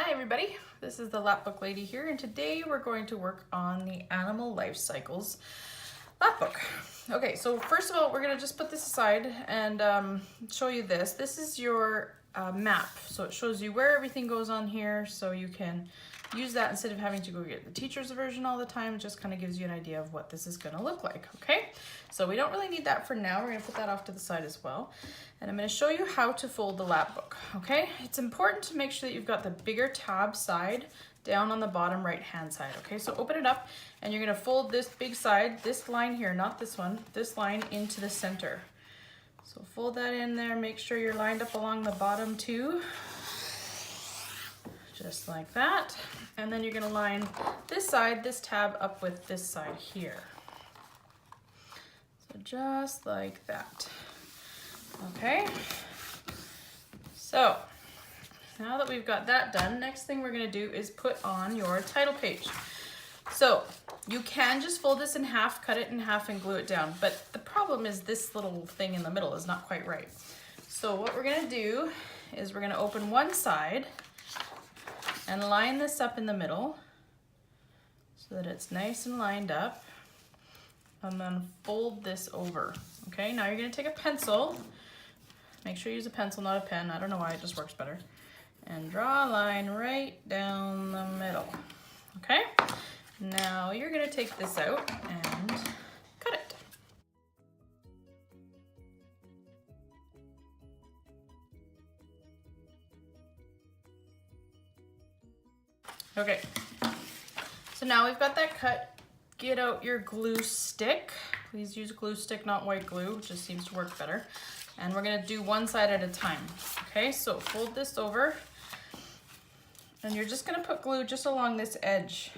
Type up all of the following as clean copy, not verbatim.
Hi everybody, this is the Lapbook lady here, and today we're going to work on the Animal Life Cycles Lapbook. Okay, so first of all, we're going to just put this aside and show you this. This is your map, so it shows you where everything goes on here, so you can use that instead of having to go get the teacher's version all the time. It just kind of gives you an idea of what this is going to look like, okay? So we don't really need that for now. We're going to put that off to the side as well. And I'm going to show you how to fold the Lapbook, okay? It's important to make sure that you've got the bigger tab side down on the bottom right hand side, okay? So open it up and you're going to fold this big side, this line here, not this one, this line into the center. So fold that in there, make sure you're lined up along the bottom too. Just like that. And then you're going to line this side, this tab up with this side here. So just like that. Okay. So now that we've got that done, next thing we're going to do is put on your title page. So you can just fold this in half, cut it in half and glue it down. But the problem is this little thing in the middle is not quite right. So what we're going to do is we're going to open one side and line this up in the middle so that it's nice and lined up, and then fold this over. Okay, now you're going to take a pencil, make sure you use a pencil, not a pen, I don't know why, it just works better, and draw a line right down the middle. Okay, now you're going to take this out and cut it. Okay, so now we've got that cut. Get out your glue stick. Please use glue stick, not white glue. It just seems to work better. And we're gonna do one side at a time. Okay, so fold this over. And you're just gonna put glue just along this edge.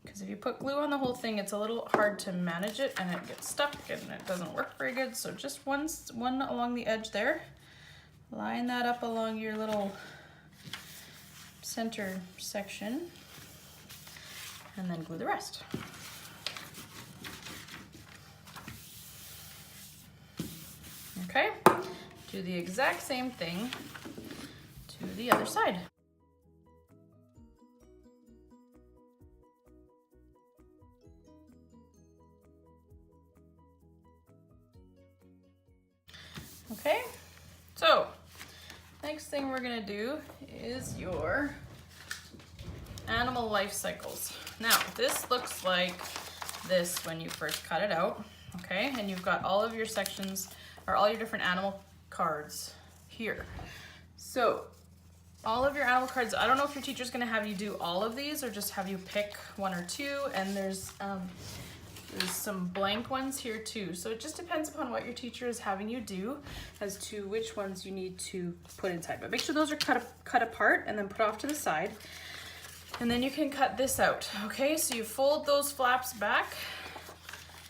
Because if you put glue on the whole thing, it's a little hard to manage it and it gets stuck and it doesn't work very good. So just one along the edge there. Line that up along your little center section and then glue the rest. Okay, do the exact same thing to the other side. Okay, so next thing we're gonna do is your animal life cycles. Now, this looks like this when you first cut it out, okay? And you've got all of your sections, or all your different animal cards here. So, all of your animal cards, I don't know if your teacher's gonna have you do all of these or just have you pick one or two, and there's some blank ones here too. So it just depends upon what your teacher is having you do as to which ones you need to put inside. But make sure those are cut apart and then put off to the side. And then you can cut this out, okay? So you fold those flaps back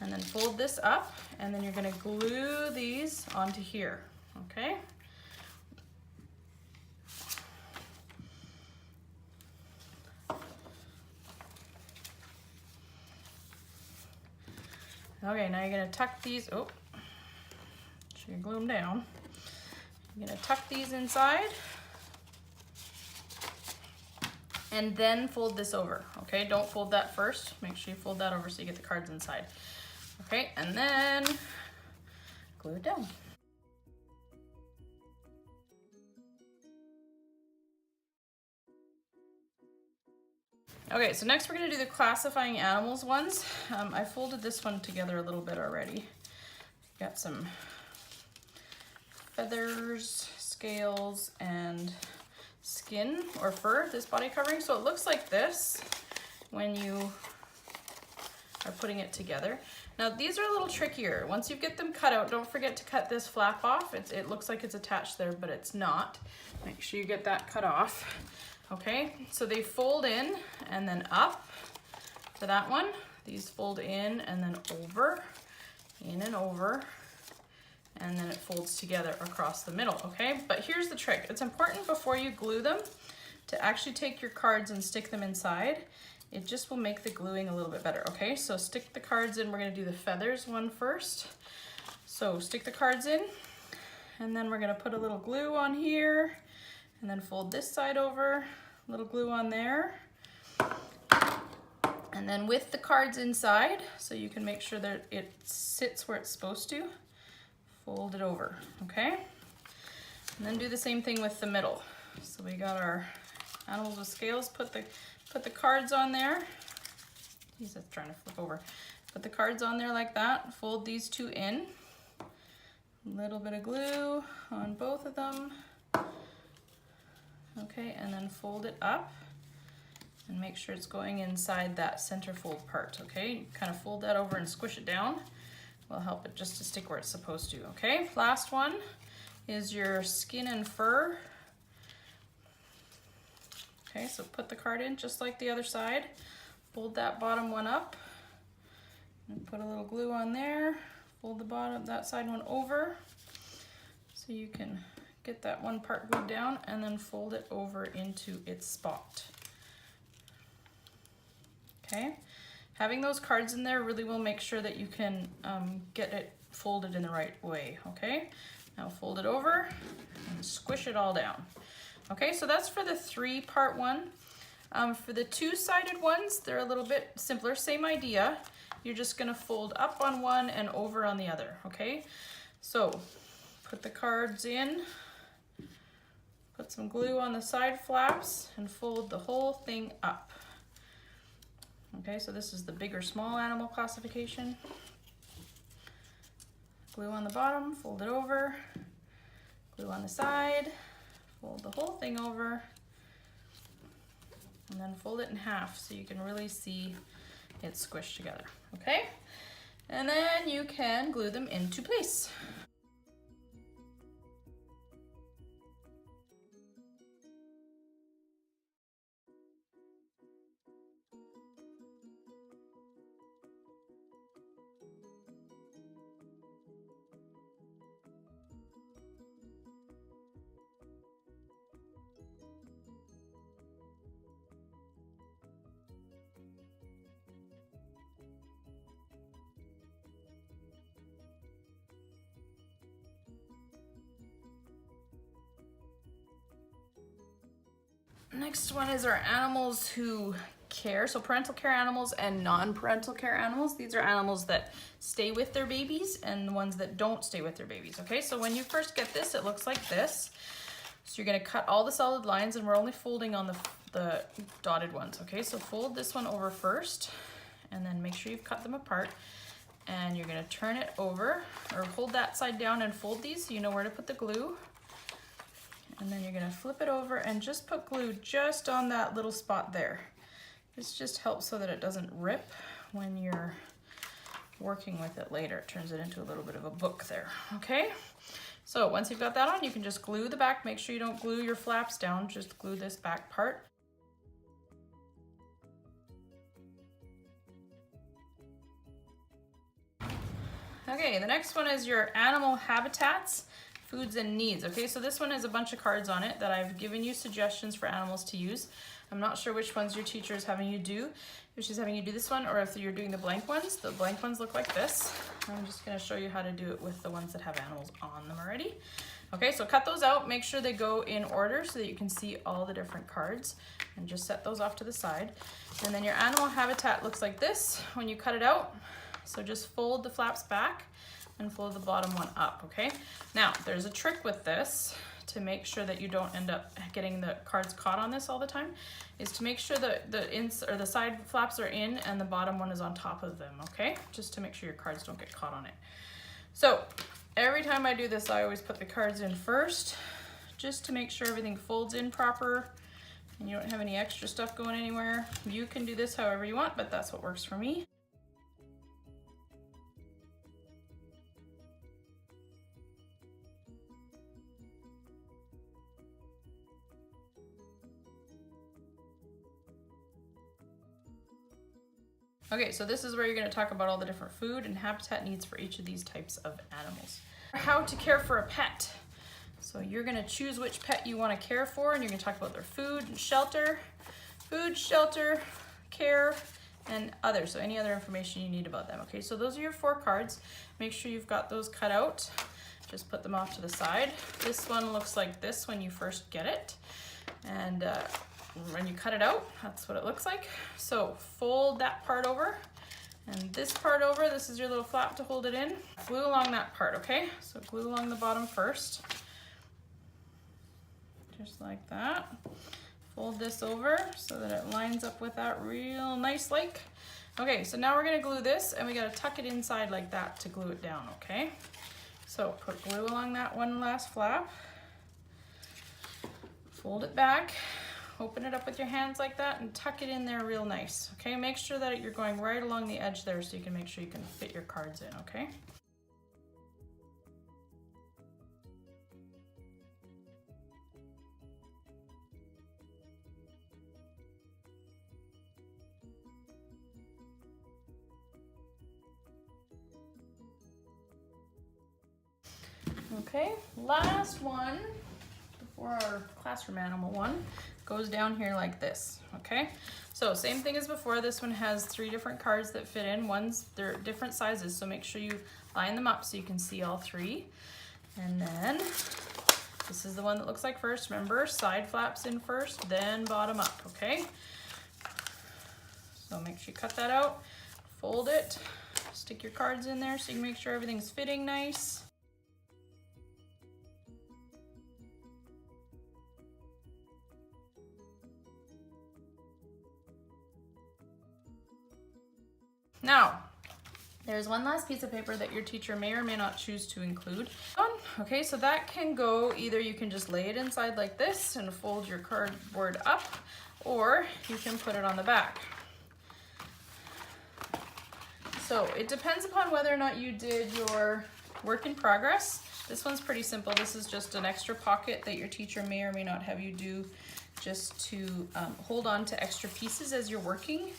and then fold this up, and then you're gonna glue these onto here, okay? Okay, now you're gonna tuck these, oh, so you glue them down. You're gonna tuck these inside and then fold this over, okay? Don't fold that first. Make sure you fold that over so you get the cards inside. Okay, and then glue it down. Okay, so next we're gonna do the classifying animals ones. I folded this one together a little bit already. Got some feathers, scales, and skin or fur, this body covering. So it looks like this when you are putting it together. Now these are a little trickier. Once you get them cut out, don't forget to cut this flap off. It looks like it's attached there, but it's not. Make sure you get that cut off. Okay, so they fold in and then up for that one. These fold in and then over, in and over, and then it folds together across the middle, okay? But here's the trick. It's important before you glue them to actually take your cards and stick them inside. It just will make the gluing a little bit better, okay? So stick the cards in. We're gonna do the feathers one first. So stick the cards in, and then we're gonna put a little glue on here, and then fold this side over, little glue on there. And then with the cards inside, so you can make sure that it sits where it's supposed to, fold it over, okay? And then do the same thing with the middle. So we got our animals with scales, put the cards on there. Geez, that's trying to flip over. Put the cards on there like that, fold these two in. A little bit of glue on both of them. Okay, and then fold it up and make sure it's going inside that center fold part, okay? Kind of fold that over and squish it down. Will help it just to stick where it's supposed to, okay? Last one is your skin and fur. Okay, so put the card in just like the other side. Fold that bottom one up and put a little glue on there. Fold the bottom, that side one over so you can get that one part glued down and then fold it over into its spot. Okay, having those cards in there really will make sure that you can get it folded in the right way, okay? Now fold it over and squish it all down. Okay, so that's for the 3-part one. For the 2-sided ones, they're a little bit simpler, same idea. You're just gonna fold up on one and over on the other, okay? So put the cards in, put some glue on the side flaps and fold the whole thing up. Okay, so this is the big or small animal classification. Glue on the bottom, fold it over, glue on the side, fold the whole thing over, and then fold it in half so you can really see it squished together, okay? And then you can glue them into place. Next one is our animals who care. So parental care animals and non-parental care animals. These are animals that stay with their babies and the ones that don't stay with their babies. Okay, so when you first get this, it looks like this. So you're gonna cut all the solid lines and we're only folding on the dotted ones. Okay, so fold this one over first and then make sure you've cut them apart. And you're gonna turn it over or hold that side down and fold these so you know where to put the glue. And then you're gonna flip it over and just put glue just on that little spot there. This just helps so that it doesn't rip when you're working with it later. It turns it into a little bit of a book there, okay? So once you've got that on, you can just glue the back. Make sure you don't glue your flaps down, just glue this back part. Okay, the next one is your animal habitats. Foods and needs. Okay, so this one has a bunch of cards on it that I've given you suggestions for animals to use. I'm not sure which ones your teacher is having you do. If she's having you do this one or if you're doing the blank ones. The blank ones look like this. I'm just going to show you how to do it with the ones that have animals on them already. Okay, so cut those out. Make sure they go in order so that you can see all the different cards and just set those off to the side. And then your animal habitat looks like this when you cut it out. So just fold the flaps back and fold the bottom one up, okay? Now, there's a trick with this to make sure that you don't end up getting the cards caught on this all the time, is to make sure that the side flaps are in and the bottom one is on top of them, okay? Just to make sure your cards don't get caught on it. So, every time I do this, I always put the cards in first, just to make sure everything folds in proper and you don't have any extra stuff going anywhere. You can do this however you want, but that's what works for me. Okay, so this is where you're going to talk about all the different food and habitat needs for each of these types of animals. How to care for a pet. So you're going to choose which pet you want to care for, and you're going to talk about their food, shelter, care, and other. So any other information you need about them. Okay, so those are your 4 cards. Make sure you've got those cut out. Just put them off to the side. This one looks like this when you first get it. And when you cut it out, that's what it looks like. So fold that part over and this part over. This is your little flap to hold it in. Glue along that part, okay? So glue along the bottom first. Just like that. Fold this over so that it lines up with that real nice like. Okay, so now we're gonna glue this and we gotta tuck it inside like that to glue it down, okay? So put glue along that one last flap. Fold it back, open it up with your hands like that and tuck it in there real nice, okay? Make sure that you're going right along the edge there so you can make sure you can fit your cards in, okay? Okay, last one before our classroom animal one goes down here like this, okay? So same thing as before, this one has 3 different cards that fit in. They're different sizes, so make sure you line them up so you can see all 3. And then this is the one that looks like first. Remember, side flaps in first, then bottom up, okay? So make sure you cut that out, fold it, stick your cards in there so you can make sure everything's fitting nice. Now, there's one last piece of paper that your teacher may or may not choose to include. Okay, so that can go, either you can just lay it inside like this and fold your cardboard up, or you can put it on the back. So it depends upon whether or not you did your work in progress. This one's pretty simple. This is just an extra pocket that your teacher may or may not have you do just to hold on to extra pieces as you're working.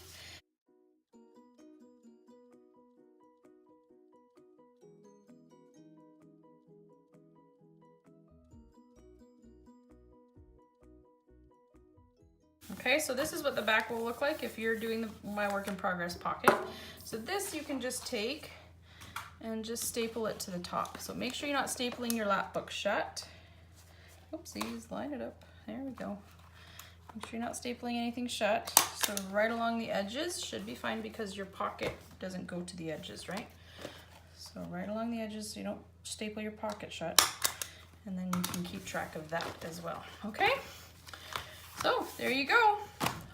Okay, so this is what the back will look like if you're doing my work in progress pocket. So this you can just take and just staple it to the top. So make sure you're not stapling your lap book shut. Oopsies, line it up. There we go. Make sure you're not stapling anything shut. So right along the edges should be fine because your pocket doesn't go to the edges, right? So right along the edges so you don't staple your pocket shut. And then you can keep track of that as well, okay? So there you go.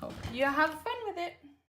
Hope you have fun with it.